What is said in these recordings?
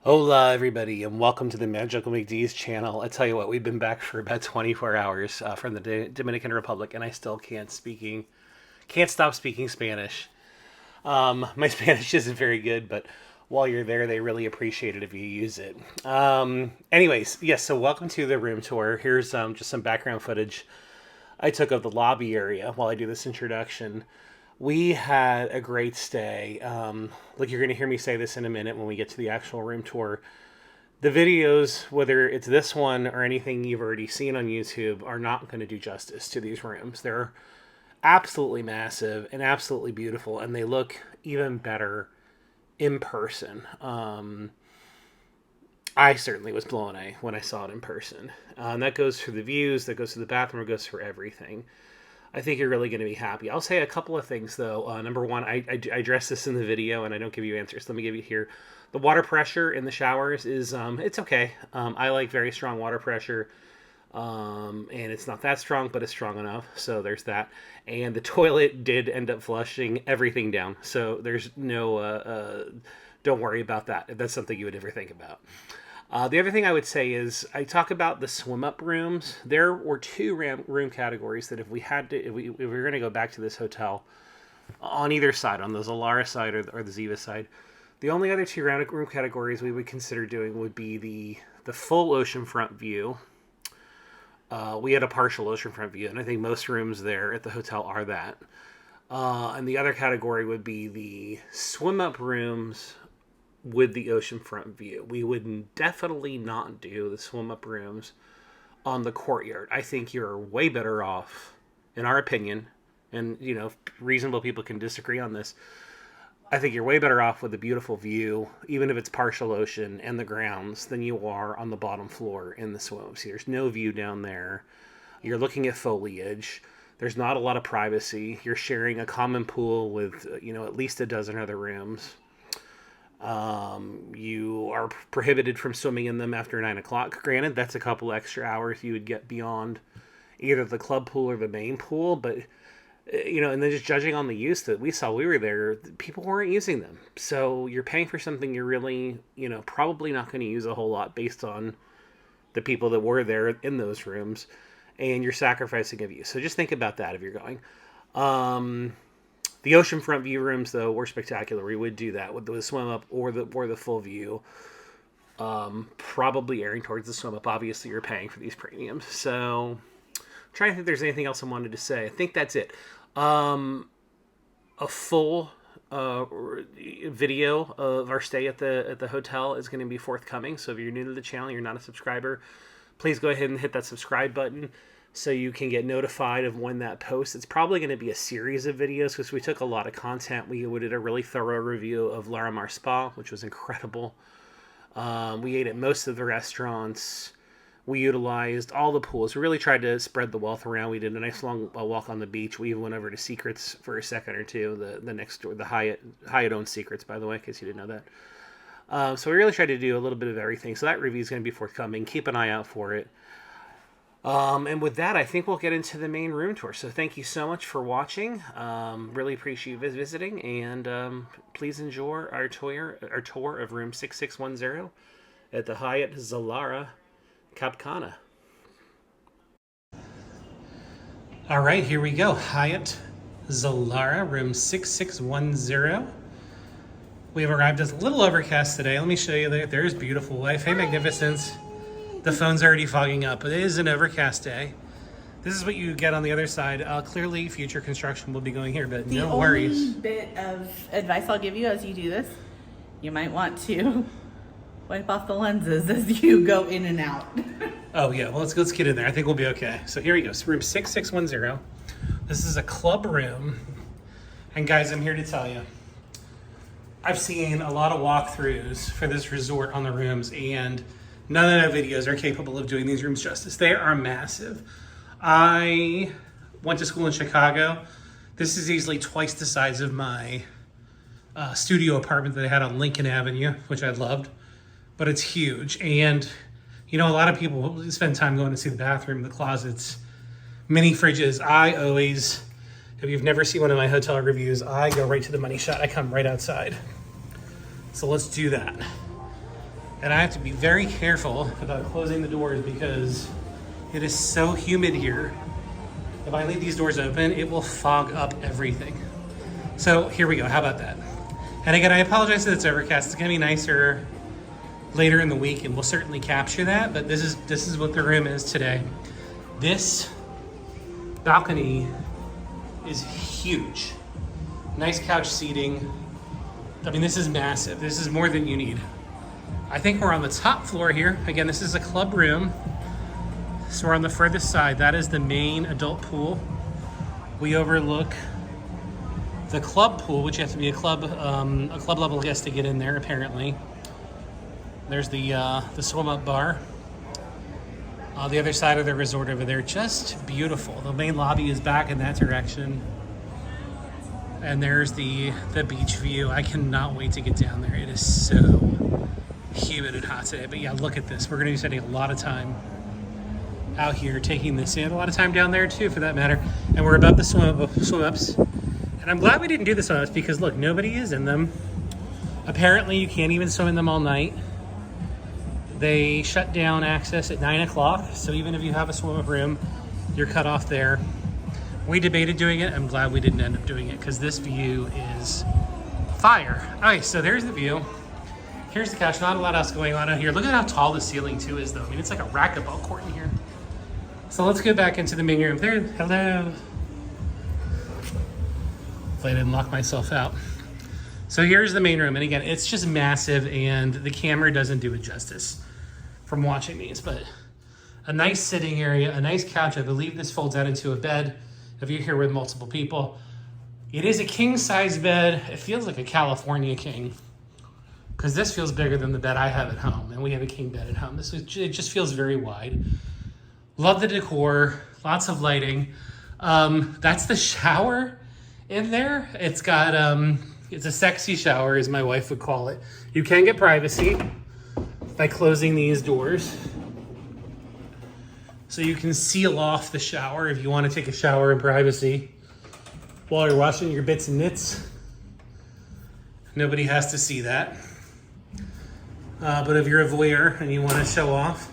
Hola, everybody, and welcome to the Magical McDs channel. I tell you what, we've been back for about 24 hours from the Dominican Republic, and I still can't stop speaking Spanish. My Spanish isn't very good, but while you're there, they really appreciate it if you use it. Anyways, yes, so welcome to the room tour. Here's just some background footage I took of the lobby area while I do this introduction. We had a great stay. Look, you're going to hear me say this in a minute when we get to the actual room tour. The videos, whether it's this one or anything you've already seen on YouTube, are not going to do justice to these rooms. They're absolutely massive and absolutely beautiful, and they look even better in person. I certainly was blown away when I saw it in person. And that goes for the views, that goes for the bathroom, it goes for everything. I think you're really going to be happy. I'll say a couple of things, though. Number one, I address this in the video, and I don't give you answers. Let me give you here. The water pressure in the showers is, it's okay. I like very strong water pressure, and it's not that strong, but it's strong enough. So there's that. And the toilet did end up flushing everything down. So there's no, don't worry about that if that's something you would ever think about. The other thing I would say is I talk about the swim-up rooms. There were two room categories that if we were going to go back to this hotel on either side, on the Zilara side or the Ziva side, the only other two room categories we would consider doing would be the full oceanfront view. We had a partial oceanfront view, and I think most rooms there at the hotel are that. And the other category would be the swim-up rooms with the oceanfront view. We would definitely not do the swim-up rooms on the courtyard. I think you're way better off, in our opinion, and, you know, reasonable people can disagree on this. I think you're way better off with a beautiful view, even if it's partial ocean and the grounds, than you are on the bottom floor in the swim. See, there's no view down there. You're looking at foliage. There's not a lot of privacy. You're sharing a common pool with, at least a dozen other rooms. You are prohibited from swimming in them after 9 o'clock. Granted, that's a couple extra hours you would get beyond either the club pool or the main pool, but, and then just judging on the use that we saw, we were there, people weren't using them. So you're paying for something you're really, probably not going to use a whole lot based on the people that were there in those rooms, and you're sacrificing a view. So just think about that if you're going. The oceanfront view rooms, though, were spectacular. We would do that with the swim up or the full view. Probably airing towards the swim up. Obviously, you're paying for these premiums. So, I'm trying to think if there's anything else I wanted to say. I think that's it. A full video of our stay at the hotel is going to be forthcoming. So if you're new to the channel, you're not a subscriber, please go ahead and hit that subscribe button so you can get notified of when that posts. It's probably going to be a series of videos because we took a lot of content. We did a really thorough review of Larimar Spa, which was incredible. We ate at most of the restaurants. We utilized all the pools. We really tried to spread the wealth around. We did a nice long walk on the beach. We even went over to Secrets for a second or two. The next door, the Hyatt owns Secrets, by the way, in case you didn't know that. So we really tried to do a little bit of everything. So that review is going to be forthcoming. Keep an eye out for it. And with that, I think we'll get into the main room tour. So thank you so much for watching. Really appreciate you visiting, and please enjoy our tour of room 6610 at the Hyatt Zilara Cap Cana. All right, here we go. Hyatt Zilara, room 6610. We have arrived. It's a little overcast today. Let me show you that there's beautiful life. Hey, magnificence. The phone's already fogging up, but it is an overcast day. This is what you get on the other side. Clearly, future construction will be going here, but no worries. The only bit of advice I'll give you as you do this, you might want to wipe off the lenses as you go in and out. Oh, yeah. Well, let's get in there. I think we'll be okay. So here we go. So room 6610. This is a club room. And guys, I'm here to tell you, I've seen a lot of walkthroughs for this resort on the rooms, and none of the videos are capable of doing these rooms justice. They are massive. I went to school in Chicago. This is easily twice the size of my studio apartment that I had on Lincoln Avenue, which I loved. But it's huge. And, a lot of people spend time going to see the bathroom, the closets, mini fridges. I always, if you've never seen one of my hotel reviews, I go right to the money shot. I come right outside. So let's do that. And I have to be very careful about closing the doors because it is so humid here. If I leave these doors open, it will fog up everything. So here we go, how about that? And again, I apologize that it's overcast. It's gonna be nicer later in the week and we'll certainly capture that, but this is what the room is today. This balcony is huge. Nice couch seating. I mean, this is massive. This is more than you need. I think we're on the top floor here. Again, this is a club room. So we're on the furthest side. That is the main adult pool. We overlook the club pool, which you have to be a club level guest to get in there, apparently. There's the swim up bar. The other side of the resort over there, just beautiful. The main lobby is back in that direction. And there's the beach view. I cannot wait to get down there. It is so humid and hot today. But yeah, look at this. We're gonna be spending a lot of time out here taking this in. A lot of time down there too, for that matter. And we're above the swim ups. And I'm glad we didn't do the swim ups because look, nobody is in them. Apparently you can't even swim in them all night. They shut down access at 9 o'clock. So even if you have a swim up room, you're cut off there. We debated doing it. I'm glad we didn't end up doing it because this view is fire. All right, so there's the view. Here's the couch. Not a lot else going on out here. Look at how tall the ceiling too is though. I mean, it's like a racquetball court in here. So let's go back into the main room. There, hello. Hopefully I didn't lock myself out. So here's the main room. And again, it's just massive and the camera doesn't do it justice from watching these, but a nice sitting area, a nice couch. I believe this folds out into a bed if you're here with multiple people. It is a king size bed. It feels like a California king because this feels bigger than the bed I have at home, and we have a king bed at home. It just feels very wide. Love the decor, lots of lighting. That's the shower in there. It's got, it's a sexy shower, as my wife would call it. You can get privacy by closing these doors. So you can seal off the shower if you want to take a shower in privacy while you're washing your bits and knits. Nobody has to see that. But if you're a voyeur and you want to show off,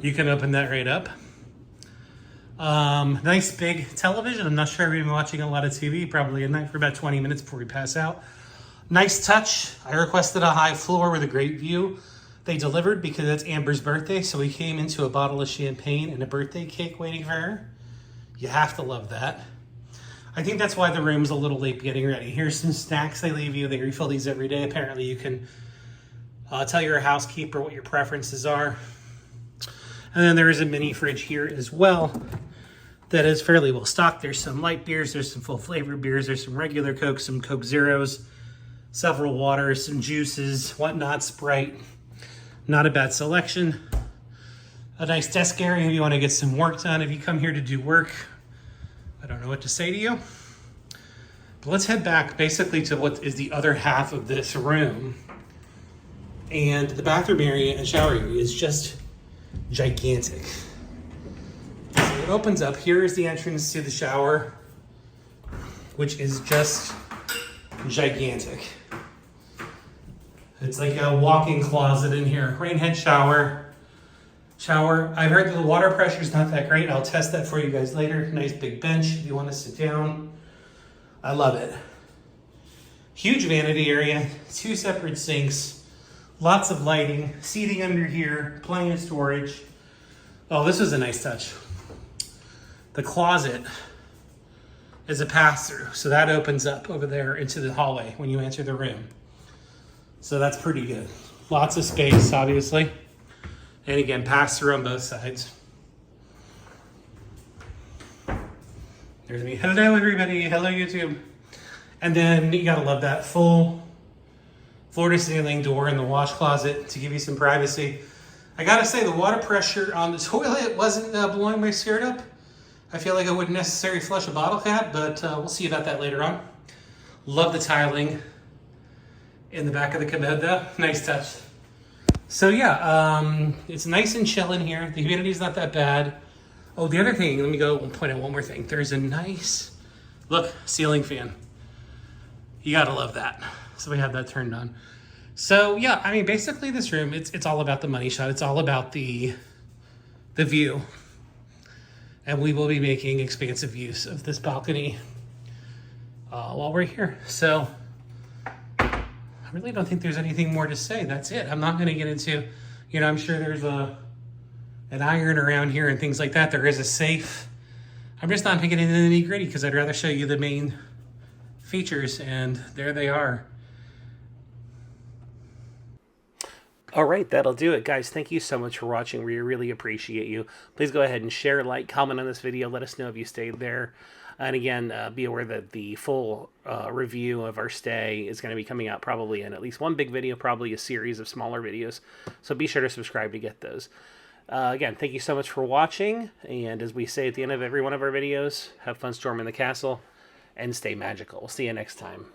you can open that right up. Nice big television. I'm not sure if we've been watching a lot of TV, probably at night for about 20 minutes before we pass out. Nice touch. I requested a high floor with a great view. They delivered because it's Amber's birthday, so we came into a bottle of champagne and a birthday cake waiting for her. You have to love that. I think that's why the room's a little late getting ready. Here's some snacks they leave you. They refill these every day. Apparently you can tell your housekeeper what your preferences are. And then there is a mini fridge here as well that is fairly well stocked. There's some light beers, there's some full flavor beers, there's some regular Coke, some Coke Zeros, several waters, some juices, whatnot, Sprite. Not a bad selection. A nice desk area if you want to get some work done. If you come here to do work, I don't know what to say to you. But let's head back basically to what is the other half of this room. And the bathroom area and shower area is just gigantic. So it opens up. Here is the entrance to the shower, which is just gigantic. It's like a walk-in closet in here. Rain head shower. I've heard that the water pressure is not that great. I'll test that for you guys later. Nice big bench if you want to sit down. I love it. Huge vanity area. 2 separate sinks. Lots of lighting. Seating under here. Plenty of storage. Oh, this was a nice touch. The closet is a pass-through. So that opens up over there into the hallway when you enter the room. So that's pretty good. Lots of space, obviously. And again, pass through on both sides. There's me. Hello, everybody. Hello, YouTube. And then you gotta love that full floor-to-ceiling door in the wash closet to give you some privacy. I gotta say, the water pressure on the toilet wasn't blowing my skirt up. I feel like I wouldn't necessarily flush a bottle cap, but we'll see about that later on. Love the tiling in the back of the commode though. Nice touch. So yeah, it's nice and chill in here. The humidity's not that bad. Oh, the other thing, let me go point out one more thing. There's a nice, look, ceiling fan. You gotta love that. So we have that turned on. So yeah, I mean, basically this room, it's all about the money shot. It's all about the view. And we will be making expansive use of this balcony while we're here. So I really don't think there's anything more to say. That's it. I'm not going to get into, I'm sure there's an iron around here and things like that. There is a safe. I'm just not picking into the nitty gritty because I'd rather show you the main features, and there they are. All right, that'll do it, guys. Thank you so much for watching. We really appreciate you. Please go ahead and share, like, comment on this video. Let us know if you stayed there. And again, be aware that the full review of our stay is going to be coming out probably in at least one big video, probably a series of smaller videos. So be sure to subscribe to get those. Again, thank you so much for watching. And as we say at the end of every one of our videos, have fun storming the castle and stay magical. We'll see you next time.